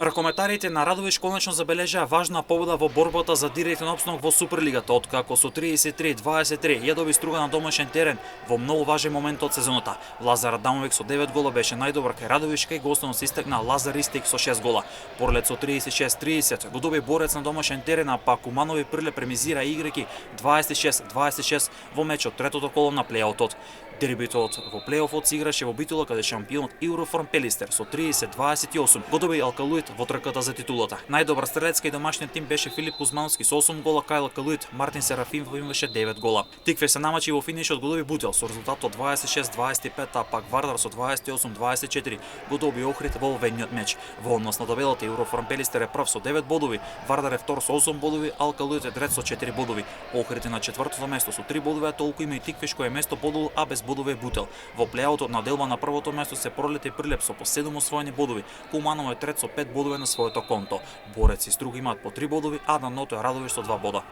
Ракометарите на Радовиш конечно забележаа важна победа во борбата за директен опстанок во Суперлигата, откако со 33-23 ја доби Струга на домашен терен во многу важен момент од сезоната. Лазар Адамовик со 9 гола беше најдобар кај Радовиш, кај гостот се истакна Лазар Ристик со 6 гола. Порлет со 36-30 го доби Борец на домашен терен, а пак Куманови Прилеп премизира играјќи 26-26 во мечот третото коло на плејаутот. Дербитот во плејофот се играше во Битола, каде шампионот Euroform Пелистер со 30-28 го доби Алкалуит во трката за титулата. Најдобар стрелец кај домашниот тим беше Филип Кузмановски со 8 гола, кај Алкалуит Мартин Серафимов имаше 9 гола. Тикве се намачи во финишот, го доби Бутел со резултатот 26-25, а пак Вардар со 28-24 го доби Охрид во оведниот меч. Во однос на табелата Euroform Пелистер е прв со 9 бодови, Вардар е втор со 8 бодови, Алкалуит е трет со 4 бодови. Охрид е на четвртото место со 3 бодови, а толку има и Тиквеш кој е место подолу, а без бодови е Бутел. Во плејаутот на делба на првото место се Пролет и Прилеп со по 7 освоени бодови. Куманово е трет со 5 бодови на своето конто. Борец и Струга имаат по 3 бодови, а на ното е Радовиш со 2 бода.